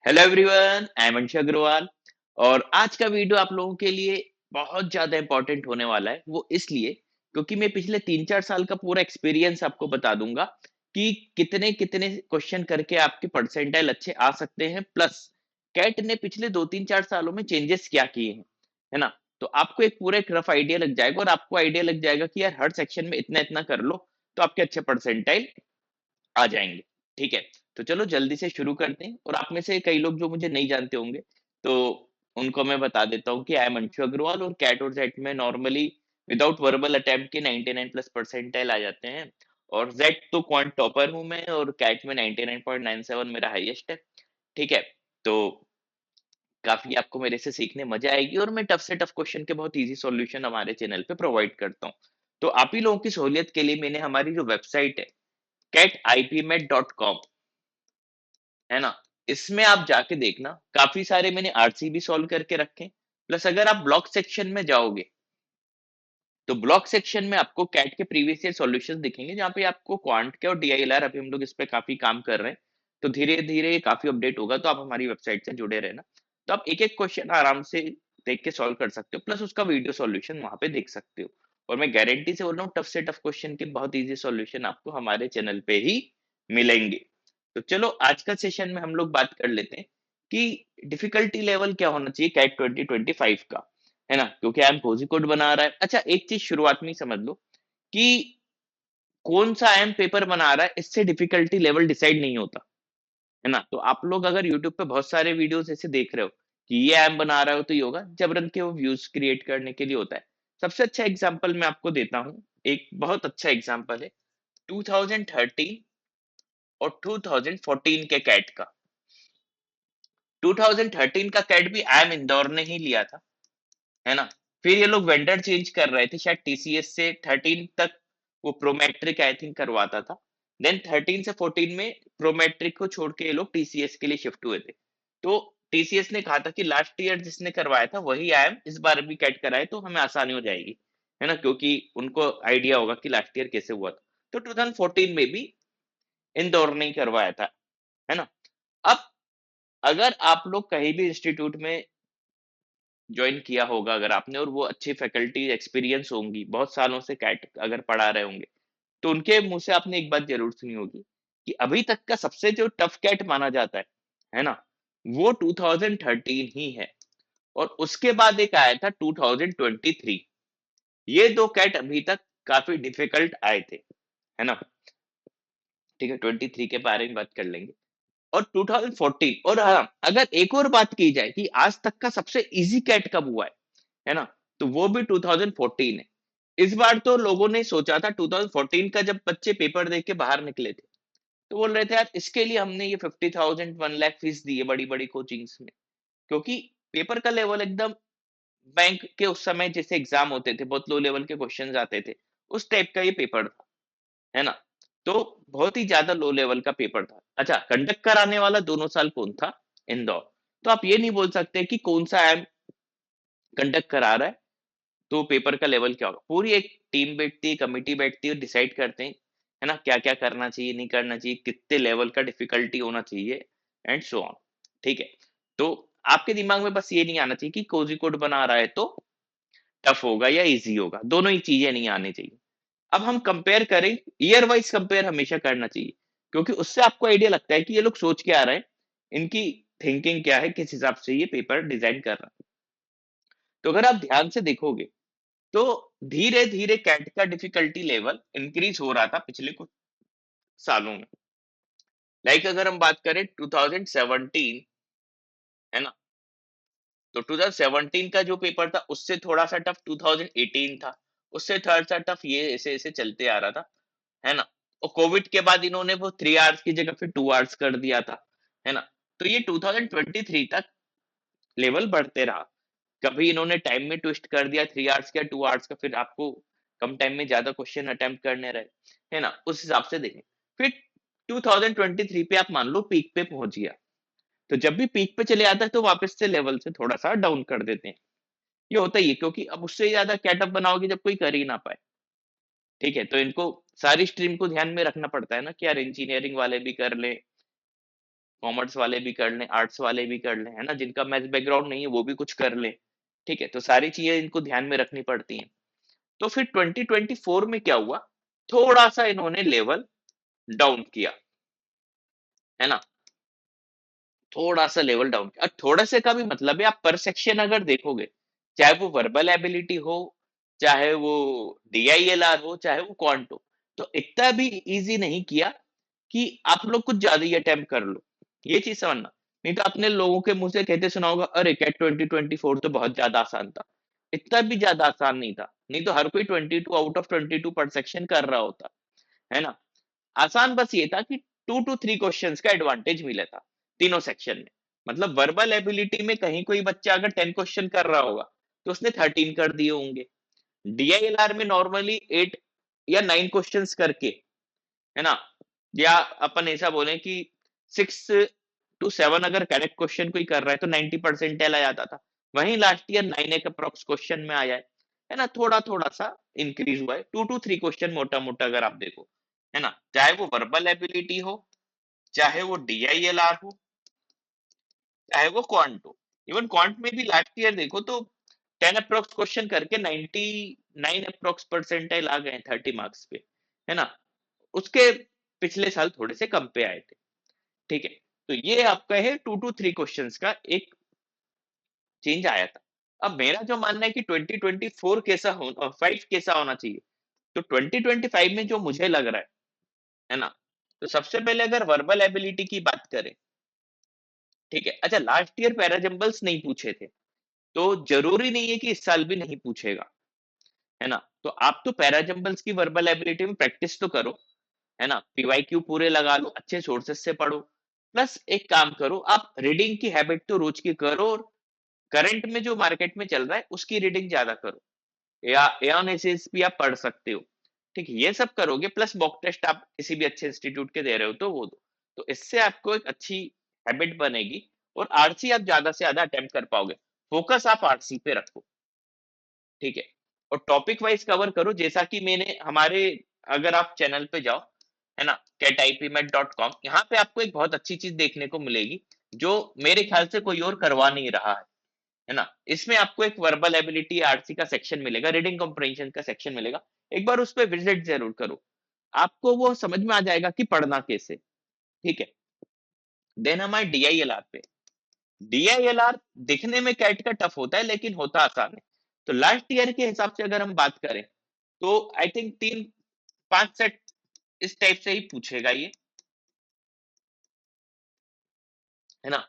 Hello everyone, I am अंश अग्रवाल। और आज का वीडियो आप लोगों के लिए बहुत ज्यादा इंपॉर्टेंट होने वाला है। वो इसलिए क्योंकि मैं पिछले 3-4 साल का पूरा एक्सपीरियंस आपको बता दूंगा कि कितने कितने क्वेश्चन करके आपके परसेंटाइल अच्छे आ सकते हैं। प्लस कैट ने पिछले 2-3-4 सालों में चेंजेस क्या किए हैं, है ना। तो आपको एक पूरा एक रफ आइडिया लग जाएगा और आपको आइडिया लग जाएगा कि यार हर सेक्शन में इतना इतना कर लो तो आपके अच्छे परसेंटाइल आ जाएँगे, ठीक है? तो चलो जल्दी से शुरू करते हैं। और आप में से कई लोग जो मुझे नहीं जानते होंगे, तो उनको मैं बता देता हूँ कि आई एम अंशु अग्रवाल और कैट और जेट में नॉर्मली विदाउट वर्बल अटेम्प्ट के 99 प्लस परसेंटाइल आ जाते हैं। और जेट तो क्वांट टॉपर हूँ मैं और कैट में 99.97 मेरा हाईएस्ट है, ठीक है? तो काफ़ी आपको मेरे से सीखने मज़ा आएगी और मैं टफ से टफ क्वेश्चन के बहुत ईज़ी सॉल्यूशन हमारे चैनल पे प्रोवाइड करता हूँ। तो आप ही लोगों की सहूलियत के लिए मैंने हमारी जो वेबसाइट है catipmet.com, है ना? इसमें आप जाके देखना, काफ़ी सारे मैंने आरसीबी सॉल्व करके रखे हैं। प्लस अगर आप ब्लॉक सेक्शन में जाओगे, तो ब्लॉक सेक्शन में आपको कैट के प्रीवियस ईयर सॉल्यूशंस दिखेंगे, जहाँ पे आपको क्वांट के और डीआईएलआर अभी हम लोग इस पे काफ़ी काम कर रहे हैं। तो धीरे-धीरे ये काफ़ी अपडेट होगा, तो आप हमारी वेबसाइट से जुड़े रहना। तो आप एक-एक क्वेश्चन आराम से देख के सॉल्व कर सकते हो, प्लस उसका वीडियो सॉल्यूशन वहाँ पे देख सकते हो। और मैं गारंटी से बोल रहा हूँ टफ से टफ क्वेश्चन के बहुत ईज़ी सॉल्यूशन आपको हमारे चैनल पे ही मिलेंगे। तो चलो आज का सेशन में हम लोग बात कर लेते हैं कि डिफिकल्टी लेवल क्या होना चाहिए कैट 2025 का, है ना? क्योंकि आईएम कोजी कोड बना रहा है। अच्छा, एक चीज शुरुआत में ही समझ लो कि कौन सा आईएम पेपर बना रहा है इससे डिफिकल्टी लेवल डिसाइड नहीं होता, है ना। तो आप लोग अगर यूट्यूब पे बहुत सारे वीडियोस ऐसे देख रहे हो कि ये आईएम बना रहा हो तो ये होगा, जबरन के वो व्यूज क्रिएट करने के लिए होता है। सबसे अच्छा एग्जांपल मैं आपको देता हूँ, एक बहुत अच्छा एग्जांपल है 2013 और 2014 के कैट का। 2013 का कैट भी आईएम इंदौर ने ही लिया था, है ना? फिर ये लोग वेंडर चेंज कर रहे थे, शायद टीसीएस से 13 तक वो प्रोमेट्रिक आई थिंक करवाता था। देन 13 से 14 में प्रोमेट्रिक को छोड़ के ये लोग टीसीएस के लिए शिफ्ट हुए थे। तो टीसीएस ने कहा था कि लास्ट ईयर जिसने करवाया था वही आईएम इस बार भी कैट कराए तो हमें आसानी हो जाएगी, है ना? क्योंकि उनको आइडिया होगा कि लास्ट ईयर कैसे हुआ था। तो 2014 में भी इंदौर ने ही करवाया था, है ना? अब अगर आप लोग कहीं भी इंस्टीट्यूट में जॉइन किया होगा अगर आपने और वो अच्छी फैकल्टी एक्सपीरियंस होंगी, बहुत सालों से कैट अगर पढ़ा रहे होंगे, तो उनके मुँह से आपने एक बात ज़रूर सुनी होगी कि अभी तक का सबसे जो टफ कैट माना जाता है ना? वो 2013 ही है और उसके बाद एक आया था 2023। ये 2 कैट अभी तक काफ़ी डिफिकल्ट आए थे, है ना? ठीक है, 23 के बारे में बात कर लेंगे। और 2014 और हाँ, अगर एक और बात की जाए कि आज तक का सबसे ईज़ी कैट कब हुआ है ना? तो वो भी 2014 है। इस बार तो लोगों ने सोचा था 2014 का जब बच्चे पेपर दे के बाहर निकले थे, तो बोल रहे थे यार इसके लिए हमने ये 50,000 1 लाख फीस दी है बड़ी-बड़ी कोचिंग्स में। क्योंकि पेपर का लेवल एकदम बैंक के उस समय जैसे एग्ज़ाम होते थे, बहुत लो लेवल के क्वेश्चन्स आते थे, उस टाइप का ये पेपर था, है ना? तो बहुत ही ज़्यादा लो लेवल का पेपर था। अच्छा, कंडक्ट कराने वाला दोनों साल कौन था? इंदौर। तो आप ये नहीं बोल सकते कि कौन-सा ऐप कंडक्ट करा रहा है, तो पेपर का लेवल क्या होगा। पूरी एक टीम बैठती है, कमिटी बैठती है, डिसाइड करते हैं, है ना? क्या-क्या करना चाहिए, नहीं करना चाहिए, कितने लेवल का डिफिकल्टी होना चाहिए एंड सो ऑन, ठीक है? तो आपके दिमाग में बस ये नहीं आना चाहिए कि कोज़ीकोड बना रहा है तो टफ होगा या ईज़ी होगा, दोनों ही चीज़ें नहीं आनी चाहिए। अब हम कंपेयर करें, ईयर वाइज़ कंपेयर हमेशा करना चाहिए, क्योंकि उससे आपको आइडिया लगता है कि ये लोग सोच क्या रहे हैं, इनकी थिंकिंग क्या है, किस हिसाब से ये पेपर डिज़ाइन कर रहा है। तो अगर आप ध्यान से देखोगे, तो धीरे-धीरे कैट का डिफिकल्टी लेवल इंक्रीज़ हो रहा था पिछले कुछ सालों में। लाइक अगर हम बात करें 2017, है ना? तो 2017 का जो पेपर था उससे थोड़ा-सा टफ 2018 था, उससे थोड़ा-सा टफ ये ऐसे-ऐसे चलते आ रहा था, है ना? और कोविड के बाद इन्होंने वो 3 आवर्स की जगह फिर 2 आवर्स कर दिया था, है ना? तो ये 2023 तक लेवल बढ़ते रहा। कभी इन्होंने टाइम में ट्विस्ट कर दिया 3 आवर्स का 2 आवर्स का, फिर आपको कम टाइम में ज़्यादा क्वेश्चन अटेम्प्ट करने रहे, है ना? उस हिसाब से देखें। फिर 2023 पे आप मान लो पीक पे पहुँच गया, तो जब भी पीक पे चले आता है तो वापस से लेवल से थोड़ा-सा डाउन कर देते हैं। ये होता ही है क्योंकि अब उससे ज़्यादा कैटअप बनाओगे जब कोई कर ही ना पाए, ठीक है? तो इनको सारी स्ट्रीम को ध्यान में रखना पड़ता है ना कि यार इंजीनियरिंग वाले भी कर लें, कॉमर्स वाले भी कर लें, आर्ट्स वाले भी कर लें, है ना, जिनका मैथ्स बैकग्राउंड नहीं है वो भी कुछ कर लें। ठीक है, तो सारी चीजें इनको ध्यान में रखनी पड़ती हैं। तो फिर 2024 में क्या हुआ, थोड़ा सा इन्होंने लेवल डाउन किया, है ना, थोड़ा सा लेवल डाउन किया। थोड़े से का भी मतलब है, आप पर सेक्शन अगर देखोगे, चाहे वो वर्बल एबिलिटी हो, चाहे वो DILR हो, चाहे वो क्वांट हो, तो इतना भी इजी नहीं किया कि आप लोग कुछ ज्यादा ही अटेम्प्ट कर लो, ये चीज समझना। नहीं तो आपने लोगों के मुंह से कहते सुना होगा, अरे कैट 2024 तो बहुत ज्यादा आसान था। इतना भी ज्यादा आसान नहीं था, नहीं तो हर कोई 22 आउट ऑफ 22 पर सेक्शन कर रहा होता, है ना। आसान बस ये था कि 2 to 3 क्वेश्चंस का एडवांटेज मिला था तीनों सेक्शन में। मतलब वर्बल एबिलिटी में कहीं कोई बच्चा अगर 10 क्वेश्चन कर रहा होगा तो उसने 13 कर दिए होंगे। DILR में नॉर्मली 8 या 9 क्वेश्चंस करके, है ना, या अपन ऐसा बोले कि 6 to 7 अगर करेक्ट क्वेश्चन कोई कर रहा है तो 90% आ जाता था। वहीं लास्ट ईयर 9 एक अप्रोक्स क्वेश्चन में आया है ना, थोड़ा थोड़ा सा इंक्रीज हुआ है, 2 to 3 क्वेश्चन मोटा मोटा अगर आप देखो, है ना, चाहे वो वर्बल एबिलिटी हो, चाहे वो DILR हो, चाहे वो क्वांट हो। इवन क्वांट में भी लास्ट ईयर देखो तो 10 अप्रोक्स क्वेश्चन करके 99 अप्रोक्स परसेंटाइल आ गए 30 मार्क्स पे, है ना। उसके पिछले साल थोड़े से कम पे आए थे। ठीक है, तो ये आपका है 2 to 3 क्वेश्चंस का एक चेंज आया था। अब मेरा जो मानना है कि 2024 कैसा हो 5 कैसा होना चाहिए, तो 2025 में जो मुझे लग रहा है ना, तो सबसे पहले अगर वर्बल एबिलिटी की बात करें, ठीक है, अच्छा लास्ट ईयर पैराजम्बल्स नहीं पूछे थे, तो जरूरी नहीं है कि इस साल भी नहीं पूछेगा, है ना। तो आप तो पैराजम्बल्स की वर्बल एबिलिटी में प्रैक्टिस तो करो, है ना, PYQ पूरे लगा लो, अच्छे सोर्सेस से पढ़ो, प्लस एक काम करो, आप रीडिंग की हैबिट तो रोज की करो, और करंट में जो मार्केट में चल रहा है उसकी रीडिंग ज्यादा करो, या एनालिसिस भी आप पढ़ सकते हो। ठीक है, ये सब करोगे, प्लस मॉक टेस्ट आप किसी भी अच्छे इंस्टीट्यूट के दे रहे हो तो वो दो, तो इससे आपको एक अच्छी हैबिट बनेगी, और आरसी आप ज्यादा से ज्यादा अटेम्प्ट कर पाओगे। फोकस आप आरसी पे रखो, ठीक है, और टॉपिक वाइज कवर करो, जैसा कि मैंने हमारे, अगर आप चैनल पे जाओ, है ना, catipmet.com, यहाँ पे आपको एक बहुत अच्छी चीज देखने को मिलेगी, जो मेरे ख्याल से कोई और करवा नहीं रहा है ना। इसमें आपको एक वर्बल एबिलिटी आरसी का सेक्शन मिलेगा, रीडिंग कॉम्प्रिहेंशन का सेक्शन मिलेगा। एक बार उस पर विजिट जरूर करो, आपको वो समझ में आ जाएगा कि पढ़ना कैसे। ठीक है, देन हमारे DILR पे, DILR दिखने में कैट का टफ होता है लेकिन होता आसान है। तो लास्ट ईयर के हिसाब से अगर हम बात करें, तो आई थिंक 3-5 सेट इस टाइप से ही पूछेगा ये, है ना।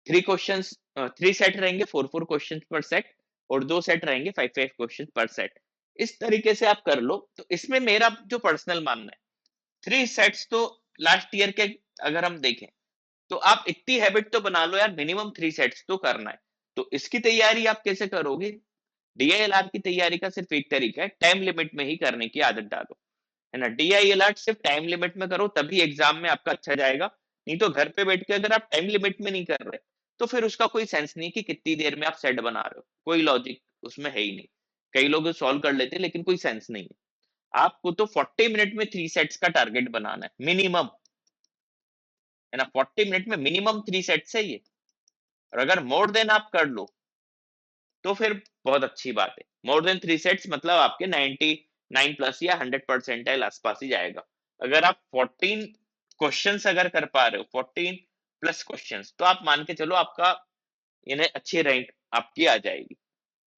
3 सेट रहेंगे, 4 क्वेश्चन पर सेट, और 2 सेट रहेंगे 5 क्वेश्चन पर सेट। इस तरीके से आप कर लो, तो इसमें मेरा जो पर्सनल मानना है, 3 सेट्स तो लास्ट ईयर के अगर हम देखें, तो आप इतनी हैबिट तो बना लो यार, मिनिमम 3 सेट्स तो करना है। तो इसकी तैयारी आप कैसे करोगे, DILR की तैयारी का सिर्फ एक तरीका है, टाइम लिमिट में ही करने की आदत डालो, है ना। DILR सिर्फ टाइम लिमिट में करो, तभी एग्जाम में आपका अच्छा जाएगा। नहीं तो घर पे बैठ के अगर आप टाइम लिमिट में नहीं कर रहे, तो फिर उसका कोई सेंस नहीं कि कितनी देर में आप सेट बना रहे हो, कोई लॉजिक उसमें है ही नहीं। कई लोग सॉल्व कर लेते हैं लेकिन कोई सेंस नहीं है। आपको तो 40 मिनट में 3 सेट्स का टारगेट बनाना है मिनिमम, है ना, 40 मिनट में मिनिमम 3 सेट्स है ये। और अगर मोर देन आप कर लो तो फिर बहुत अच्छी बात है। मोर देन 3 सेट्स मतलब आपके 99 प्लस या 100 परसेंटाइल आसपास ही जाएगा। अगर आप 14 क्वेश्चंस अगर कर पा रहे हो, 14 प्लस क्वेश्चंस, तो आप मान के चलो आपका इन्हें अच्छी रैंक आपकी आ जाएगी।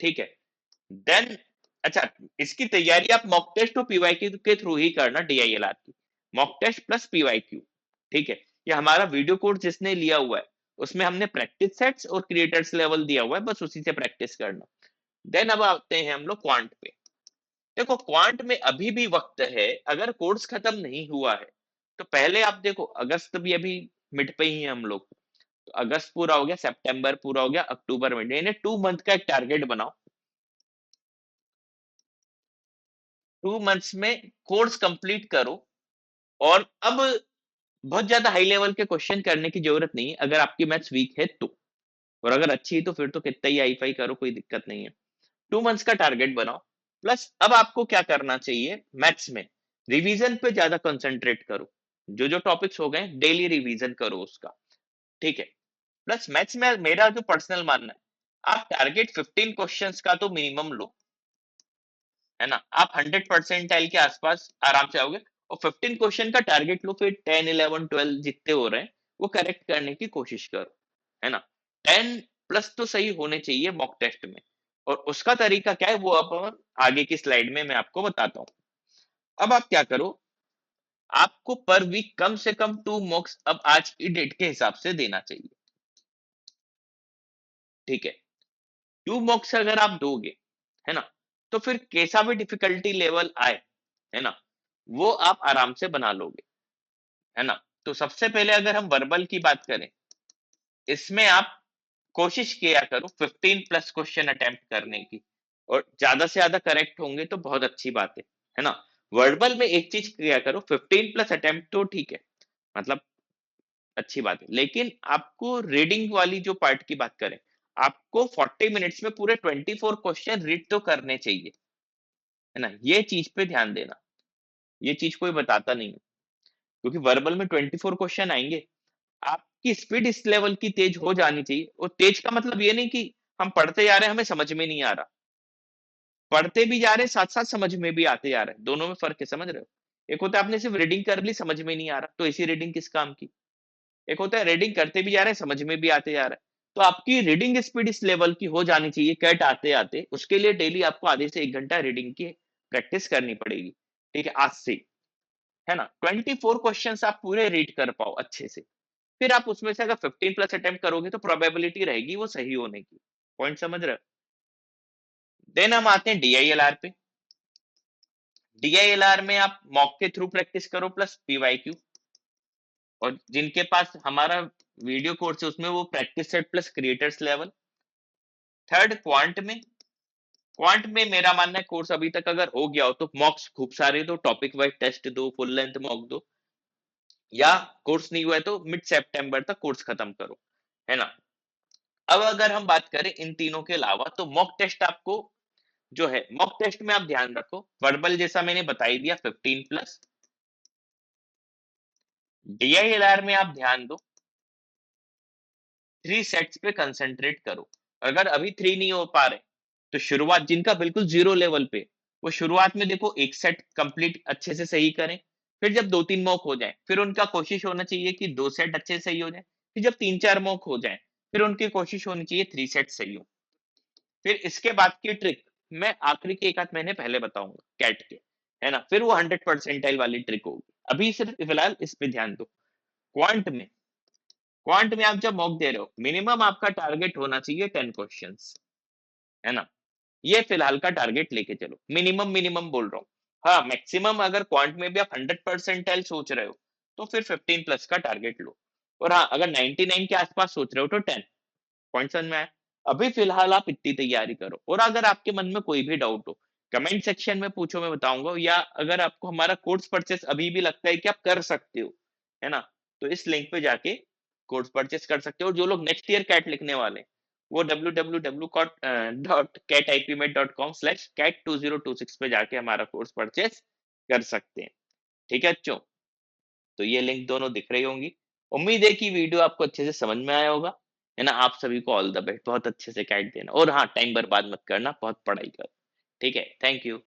ठीक है, देन अच्छा, इसकी तैयारी आप मॉक टेस्ट और PYQ के थ्रू ही करना, DILR की मॉक टेस्ट प्लस PYQ। ठीक है, ये हमारा वीडियो कोर्स जिसने लिया हुआ है, उसमें हमने प्रैक्टिस सेट्स और क्रिएटर्स लेवल दिया हुआ है, बस उसी से प्रैक्टिस करना। देन अब आते हैं हम लोग क्वांट पे। देखो क्वांट में अभी भी वक्त है, अगर कोर्स खत्म नहीं हुआ है, तो पहले आप देखो, अगस्त भी अभी मिड पे ही है हम लोग, तो अगस्त पूरा हो गया, सितंबर पूरा हो गया, अक्टूबर में, यानी 2 मंथ का एक टारगेट बनाओ। 2 मंथ्स में कोर्स कंप्लीट करो, और अब बहुत ज्यादा हाई लेवल के क्वेश्चन करने की जरूरत नहीं है, अगर आपकी मैथ्स वीक है तो, और अगर अच्छी है तो फिर तो कितना ही हाई फाई करो, कोई दिक्कत नहीं है। 2 मंथ्स का टारगेट बनाओ, प्लस अब आपको क्या करना चाहिए, मैथ्स में रिवीजन पे ज्यादा कंसंट्रेट करो। जो जो टॉपिक्स हो गए डेली रिवीजन करो उसका, ठीक है। प्लस मैथ्स में मेरा जो पर्सनल मानना है, आप टारगेट 15 क्वेश्चंस का तो मिनिमम लो, है ना? आप 100 परसेंटाइल के आसपास आराम से आओगे और 15 क्वेश्चन का टारगेट लो, फिर 10, 11, 12 जितने हो रहे हैं, वो करेक्ट करने की कोशिश करो, है ना? 10 प्लस तो सही होने चाहिए मॉक टेस्ट में और उसका तरीका क्या है वो अब आगे की स्लाइड में मैं आपको बताता हूँ। अब आप क्या करो, आपको पर वीक कम से कम 2 मॉक्स अब आज की डेट के हिसाब से देना चाहिए, ठीक है? 2 मॉक्स अगर आप दोगे, है ना? तो फिर कैसा भी डिफिकल्टी लेवल आए, है ना? वो आप आराम से बना लोगे, है ना? तो सबसे पहले अगर हम वर्बल की बात करें, इसमें आप कोशिश किया करो 15 प्लस क्वेश्चन अटेम्प्ट करने की और ज्यादा से ज्यादा करेक्ट होंगे तो बहुत अच्छी बात है ना? वर्बल में एक चीज किया करो, 15 प्लस अटेम्प्ट तो ठीक है, मतलब अच्छी बात है, लेकिन आपको रीडिंग वाली जो पार्ट की बात करें, आपको 40 मिनट्स में पूरे 24 क्वेश्चन रीड तो करने चाहिए, है ना? ये चीज पे ध्यान देना, ये चीज कोई बताता नहीं है, क्योंकि वर्बल में 24 क्वेश्चन आएंगे, आपकी स्पीड इस लेवल की तेज हो जानी चाहिए और तेज का मतलब ये नहीं कि हम पढ़ते जा रहे हैं, हमें समझ में नहीं आ रहा, पढ़ते भी जा रहे हैं, साथ-साथ समझ में भी आते जा रहा है, दोनों में फ़र्क है, समझ रहे हो? एक होता है आपने सिर्फ रीडिंग कर ली, समझ में नहीं आ रहा, तो ऐसी रीडिंग किस काम की? एक होता है रीडिंग करते भी जा रहे हैं, समझ में भी आते जा रहा है। तो आपकी रीडिंग स्पीड इस लेवल की हो जानी चाहिए कैट आते-आते, उसके लिए डेली आपको आधे से 1 घंटा रीडिंग की प्रैक्टिस करनी पड़ेगी, ठीक है? आज से, है ना? 24 क्वेश्चन्स आप पूरे रीड कर पाओ अच्छे से, फिर आप उसमें से अगर 15 प्लस अटेम्प्ट करोगे तो प्रोबेबिलिटी रहेगी वो सही होने की। पॉइंट समझ रहे हो? देन हम आते हैं डीआईएलआर पे। डीआईएलआर में आप मॉक के थ्रू प्रैक्टिस करो प्लस पीवाईक्यू और जिनके पास हमारा वीडियो कोर्स है उसमें वो practice set plus creators level. Third quant में मेरा मानना है कोर्स अभी तक अगर हो गया हो तो मॉक्स खूब सारे दो, टॉपिक वाइज टेस्ट दो, फुल लेंथ मॉक दो, या कोर्स नहीं हुआ है तो मिड सितंबर तक कोर्स खत्म करो, है ना? अब अगर हम बात करें इन तीनों के अलावा तो मॉक टेस्ट आपको जो है, मॉक टेस्ट में आप ध्यान रखो वर्बल जैसा मैंने बता ही दिया 15 प्लस। डीआईएलआर में आप ध्यान दो 3 सेट्स पे कंसंट्रेट करो। अगर अभी 3 नहीं हो पा रहे तो शुरुआत जिनका बिल्कुल जीरो लेवल पे, वो शुरुआत में देखो एक सेट कंप्लीट अच्छे से सही करें, फिर जब 2-3 मॉक हो जाए फिर उनका कोशिश होना चाहिए कि 2 सेट अच्छे से सही हो जाए, फिर जब 3-4 मॉक हो जाए फिर उनकी कोशिश होनी चाहिए 3 सेट सही हो। फिर इसके बाद की ट्रिक मैं आखिरी के 1 आध महीने पहले बताऊंगा कैट के, है ना? फिर वो 100 परसेंटाइल वाली ट्रिक होगी, अभी सिर्फ फिलहाल इस पे ध्यान दो। क्वांट में क्वांट में आप जब मॉक दे रहे हो मिनिमम आपका टारगेट होना चाहिए 10 क्वेश्चंस, है ना? ये फिलहाल का टारगेट लेके चलो, मिनिमम मिनिमम बोल रहा हूँ। हाँ, मैक्सिमम अगर क्वांट में भी आप 100 परसेंटाइल सोच रहे हो तो फिर 15 प्लस का टारगेट लो, और हाँ अगर 99 के आसपास सोच रहे हो तो 10। पॉइंट समझ में आया? अभी फिलहाल आप इतनी तैयारी करो और अगर आपके मन में कोई भी डाउट हो कमेंट सेक्शन में पूछो, मैं बताऊंगा, या अगर आपको हमारा कोर्स परचेस अभी भी लगता है कि आप कर सकते हो, है ना? तो इस लिंक पे जाके कोर्स परचेस कर सकते हो, और जो लोग नेक्स्ट ईयर कैट लिखने वाले हैं वो www.catipmet.com/cat2026 पे जाके हमारा कोर्स परचेस कर सकते हैं, ठीक है बच्चों? तो ये लिंक दोनों दिख रही होंगी। उम्मीद है कि वीडियो आपको अच्छे से समझ में आया होगा, है ना? आप सभी को ऑल द बेस्ट, बहुत अच्छे से कैट देना और हाँ, टाइम बर्बाद मत करना, बहुत पढ़ाई करो। ठीक है? Thank you.